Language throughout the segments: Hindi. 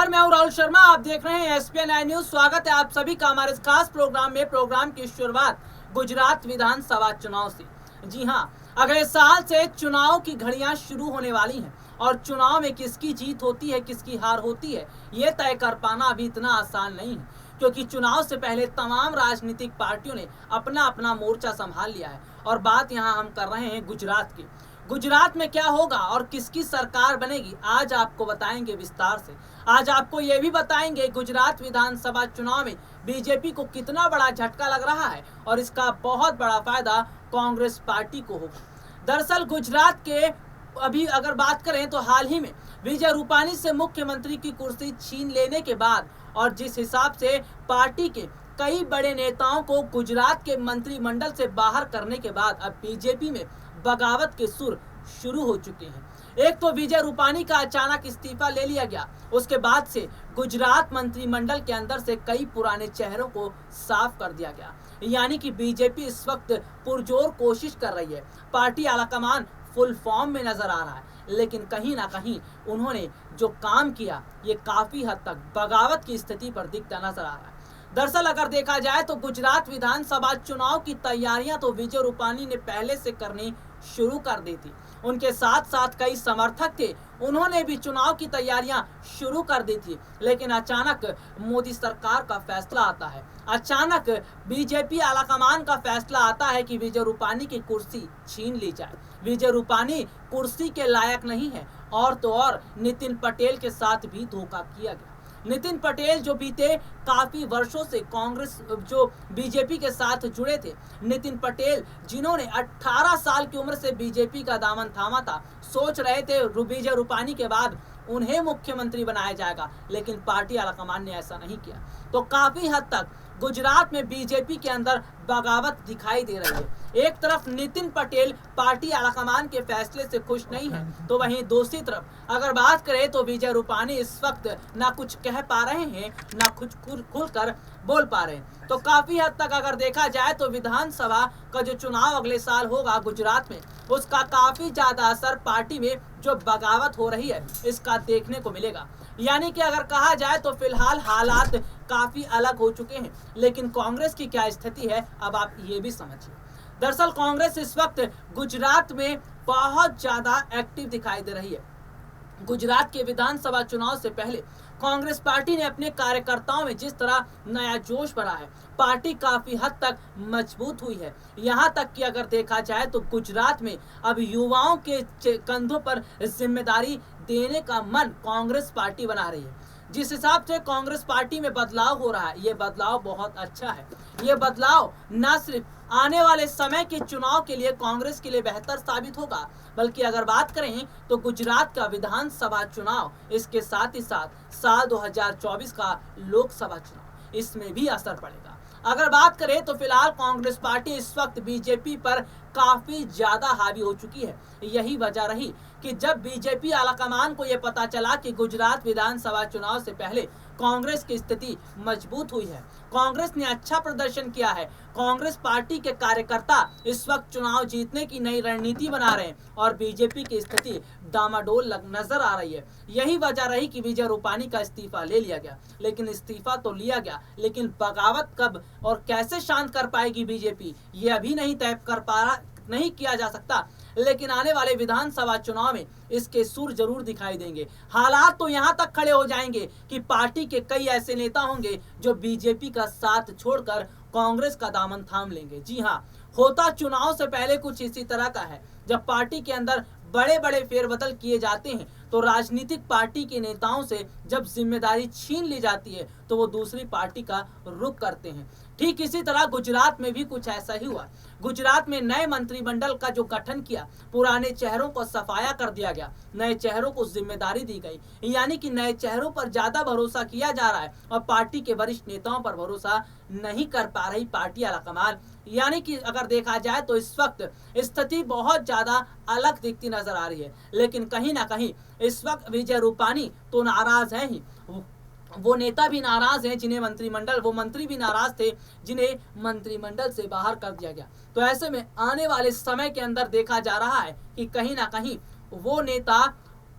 नमस्कार, मैं हूं राहुल शर्मा। आप देख रहे हैं एसपीएन न्यूज। स्वागत है आप सभी का हमारे इस खास प्रोग्राम में। प्रोग्राम की शुरुआत गुजरात विधानसभा चुनाव से। जी हां, अगले साल से चुनाव की घड़ियां शुरू होने वाली हैं और चुनाव में किसकी जीत होती है, किसकी हार होती है, ये तय कर पाना अभी इतना आसान नहीं है, क्योंकि चुनाव से पहले तमाम राजनीतिक पार्टियों ने अपना अपना मोर्चा संभाल लिया है। और बात यहाँ हम कर रहे हैं गुजरात की। गुजरात में क्या होगा और किसकी सरकार बनेगी, आज आपको बताएंगे विस्तार से। आज आपको ये भी बताएंगे गुजरात विधानसभा चुनाव में बीजेपी को कितना बड़ा झटका लग रहा है और इसका बहुत बड़ा फायदा कांग्रेस पार्टी को होगा। दरअसल गुजरात के अभी अगर बात करें तो हाल ही में विजय रूपानी से मुख्यमंत्री की कुर्सी छीन लेने के बाद और जिस हिसाब से पार्टी के कई बड़े नेताओं को गुजरात के मंत्रिमंडल से बाहर करने के बाद अब बीजेपी में बगावत के सुर शुरू हो चुके हैं। एक तो विजय रूपानी का अचानक इस्तीफा ले लिया गया, उसके बाद से गुजरात मंत्रिमंडल के अंदर से कई पुराने चेहरों को साफ कर दिया गया। यानी कि बीजेपी इस वक्त पुरजोर कोशिश कर रही है। पार्टी आलाकमान फुल फॉर्म में नजर आ रहा है, लेकिन कहीं ना कहीं उन्होंने जो काम किया ये काफी हद तक बगावत की स्थिति पर दिखता नजर आ रहा है। दरअसल अगर देखा जाए तो गुजरात विधानसभा चुनाव की तैयारियां तो विजय रूपानी ने पहले से करनी शुरू कर दी थी। उनके साथ साथ कई समर्थक थे, उन्होंने भी चुनाव की तैयारियां शुरू कर दी थी। लेकिन अचानक मोदी सरकार का फैसला आता है, अचानक बीजेपी आलाकमान का फैसला आता है कि विजय रूपानी की कुर्सी छीन ली जाए। विजय रूपानी कुर्सी के लायक नहीं है और तो और नितिन पटेल के साथ भी धोखा किया गया। नितिन पटेल जो बीते काफी वर्षों से कांग्रेस जो बीजेपी के साथ जुड़े थे, नितिन पटेल जिन्होंने 18 साल की उम्र से बीजेपी का दामन थामा था, सोच रहे थे विजय रूपानी के बाद उन्हें मुख्यमंत्री बनाया जाएगा, लेकिन पार्टी आलाकमान ने ऐसा नहीं किया। तो काफी हद तक गुजरात में बीजेपी के अंदर बगावत दिखाई दे रही है। एक तरफ नितिन पटेल पार्टी आलाकमान के फैसले से खुश नहीं है, तो वहीं दूसरी तरफ अगर बात करें तो विजय रूपानी इस वक्त ना कुछ कह पा रहे हैं, ना कुछ खुलकर बोल पा रहे हैं। तो काफी हद तक अगर देखा जाए तो विधानसभा का जो चुनाव अगले साल होगा गुजरात में, उसका काफी ज्यादा असर पार्टी में जो बगावत हो रही है इसका देखने को मिलेगा। यानी कि अगर कहा जाए तो फिलहाल हालात काफी अलग हो चुके हैं, लेकिन कांग्रेस की क्या स्थिति है अब आप ये भी समझिए। दरअसल कांग्रेस इस वक्त गुजरात में बहुत ज्यादा एक्टिव दिखाई दे रही है। गुजरात के विधानसभा चुनाव से पहले कांग्रेस पार्टी ने अपने कार्यकर्ताओं में जिस तरह नया जोश भरा है, पार्टी काफी हद तक मजबूत हुई है। यहां तक कि अगर देखा जाए तो गुजरात में अब युवाओं के कंधों पर जिम्मेदारी देने का मन कांग्रेस पार्टी बना रही है। जिस हिसाब से कांग्रेस पार्टी में बदलाव हो रहा है, ये बदलाव बहुत अच्छा है। ये बदलाव न सिर्फ आने वाले समय के चुनाव के लिए कांग्रेस के लिए बेहतर साबित होगा, बल्कि अगर बात करें तो गुजरात का विधानसभा चुनाव, इसके साथ ही साथ साल 2024 का लोकसभा चुनाव, इसमें भी असर पड़ेगा। अगर बात करें तो फिलहाल कांग्रेस पार्टी इस वक्त बीजेपी पर काफी ज्यादा हावी हो चुकी है। यही वजह रही कि जब बीजेपी आलाकमान को यह पता चला कि गुजरात विधानसभा चुनाव से पहले कांग्रेस की स्थिति मजबूत हुई है, कांग्रेस ने अच्छा प्रदर्शन किया है, कांग्रेस पार्टी के कार्यकर्ता इस वक्त चुनाव जीतने की नई रणनीति बना रहे हैं और बीजेपी की स्थिति डामाडोल नजर आ रही है। यही वजह रही कि विजय रूपानी का इस्तीफा ले लिया गया। लेकिन इस्तीफा तो लिया गया, लेकिन बगावत कब और कैसे शांत कर पाएगी बीजेपी, ये अभी नहीं तय कर पा रहा, नहीं किया जा सकता। लेकिन आने वाले विधानसभा चुनाव में इसके सुर जरूर दिखाई देंगे। हालात तो यहां तक खड़े हो जाएंगे कि पार्टी के कई ऐसे नेता होंगे जो बीजेपी का साथ छोड़कर कांग्रेस का दामन थाम लेंगे। जी हां, होता चुनाव से पहले कुछ इसी तरह का है। जब पार्टी के अंदर बड़े बड़े फेरबदल किए जाते हैं तो राजनीतिक पार्टी के नेताओं से जब जिम्मेदारी छीन ली जाती है तो वो दूसरी पार्टी का रुख करते हैं। ठीक इसी तरह गुजरात में भी कुछ ऐसा ही हुआ। गुजरात में नए मंत्रिमंडल का जो गठन किया, पुराने चेहरों को सफाया कर दिया गया, नए चेहरों को जिम्मेदारी दी गई। यानी कि नए चेहरों पर ज्यादा भरोसा किया जा रहा है और पार्टी के वरिष्ठ नेताओं पर भरोसा नहीं कर पा रही पार्टी आलाकमान। यानी कि अगर देखा जाए तो इस वक्त स्थिति बहुत ज्यादा अलग दिखती नजर आ रही है। लेकिन कहीं ना कहीं इस वक्त विजय रूपानी तो नाराज है ही, वो नेता भी नाराज हैं जिन्हें मंत्रिमंडल, वो मंत्री भी नाराज थे जिन्हें मंत्रिमंडल से बाहर कर दिया गया। तो ऐसे में आने वाले समय के अंदर देखा जा रहा है कि कहीं ना कहीं वो नेता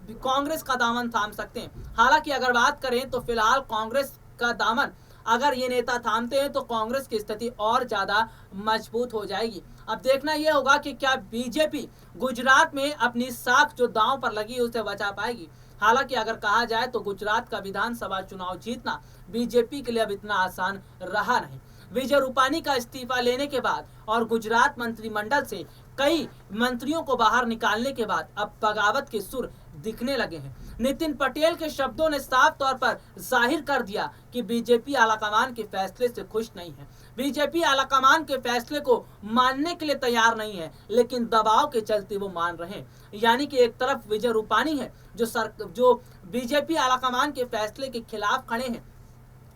कांग्रेस का दामन थाम सकते हैं। हालांकि अगर बात करें तो फिलहाल कांग्रेस का दामन अगर ये नेता थामते हैं तो कांग्रेस की स्थिति और ज्यादा मजबूत हो जाएगी। अब देखना यह होगा कि क्या बीजेपी गुजरात में अपनी साख जो दांव पर लगी उसे बचा पाएगी। हालांकि अगर कहा जाए तो गुजरात का विधानसभा चुनाव जीतना बीजेपी के लिए अब इतना आसान रहा नहीं। विजय रूपानी का इस्तीफा लेने के बाद और गुजरात मंत्रिमंडल से कई मंत्रियों को बाहर निकालने के बाद अब बगावत के सुर दिखने लगे हैं। नितिन पटेल के शब्दों ने साफ तौर पर जाहिर कर दिया कि बीजेपी आलाकमान के फैसले से खुश नहीं है। बीजेपी आलाकमान के फैसले को मानने के लिए तैयार नहीं है, लेकिन दबाव के चलते वो मान रहे हैं। यानी कि एक तरफ विजय रूपानी है जो बीजेपी आलाकमान के फैसले के खिलाफ खड़े हैं,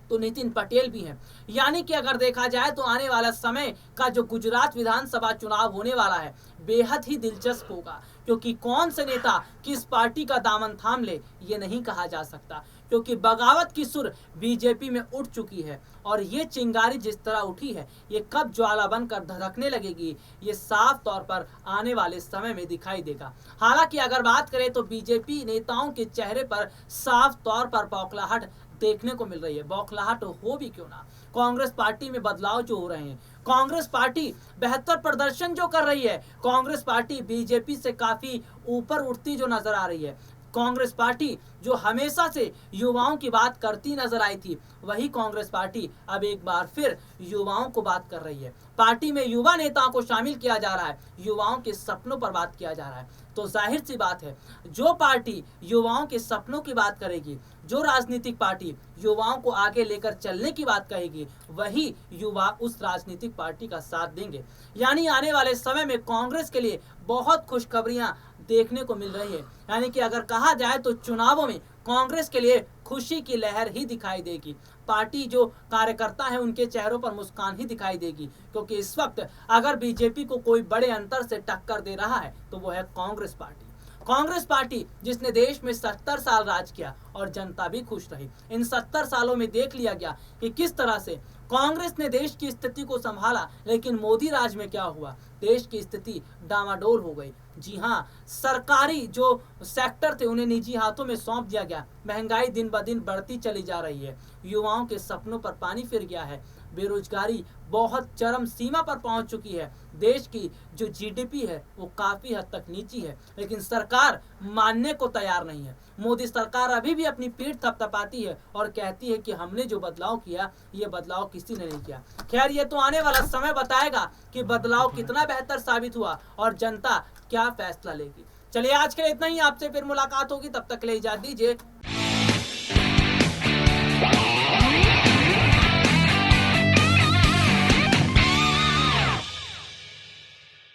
तो नितिन पटेल भी हैं। यानी कि अगर देखा जाए तो आने वाला समय का जो गुजरात विधानसभा चुनाव होने वाला है बेहद ही दिलचस्प होगा, क्योंकि कौन से नेता किस पार्टी का दामन थाम ले ये नहीं कहा जा सकता, क्योंकि बगावत की सुर बीजेपी में उठ चुकी है और ये चिंगारी जिस तरह उठी है ये कब ज्वाला बनकर धधकने लगेगी ये साफ तौर पर आने वाले समय में दिखाई देगा। हालांकि अगर बात करें तो बीजेपी नेताओं के चेहरे पर साफ तौर पर बौखलाहट देखने को मिल रही है। बौखलाहट हो भी क्यों ना, कांग्रेस पार्टी में बदलाव जो हो रहे हैं, कांग्रेस पार्टी बेहतर प्रदर्शन जो कर रही है, कांग्रेस पार्टी बीजेपी से काफी ऊपर उठती जो नजर आ रही है, कांग्रेस पार्टी जो हमेशा से युवाओं की बात करती नजर आई थी वही कांग्रेस पार्टी अब एक बार फिर युवाओं को बात कर रही है। पार्टी में युवा नेताओं को शामिल किया जा रहा है, युवाओं के सपनों पर बात किया जा रहा है। तो जाहिर सी बात है जो पार्टी युवाओं के सपनों की बात करेगी, जो राजनीतिक पार्टी युवाओं को आगे लेकर चलने की बात कहेगी, वही युवा उस राजनीतिक पार्टी का साथ देंगे। यानी आने वाले समय में कांग्रेस के लिए बहुत खुशखबरियां देखने को मिल रही है। यानी कि अगर कहा जाए तो चुनावों में कांग्रेस के लिए खुशी की लहर ही दिखाई देगी। पार्टी जो कार्यकर्ता है उनके चेहरों पर मुस्कान ही दिखाई देगी, क्योंकि इस वक्त अगर बीजेपी को कोई बड़े अंतर से टक्कर दे रहा है तो वो है कांग्रेस पार्टी। कांग्रेस पार्टी जिसने देश में 70 साल राज किया और जनता भी खुश रही। इन 70 सालों में देख लिया गया कि किस तरह से कांग्रेस ने देश की स्थिति को संभाला, लेकिन मोदी राज में क्या हुआ, देश की स्थिति डामाडोल हो गई। जी हाँ, सरकारी जो सेक्टर थे उन्हें निजी हाथों में सौंप दिया गया। महंगाई दिन ब दिन बढ़ती चली जा रही है, युवाओं के सपनों पर पानी फिर गया है, बेरोजगारी बहुत चरम सीमा पर पहुंच चुकी है, देश की जो जीडीपी है वो काफी हद तक नीची है, लेकिन सरकार मानने को तैयार नहीं है। मोदी सरकार अभी भी अपनी पीठ थपथपाती है और कहती है कि हमने जो बदलाव किया ये बदलाव किसी ने नहीं किया। खैर ये तो आने वाला समय बताएगा कि बदलाव कितना बेहतर साबित हुआ और जनता क्या फैसला लेगी। चलिए आज के लिए इतना ही, आपसे फिर मुलाकात होगी, तब तक के लिए इजाजत दीजिए।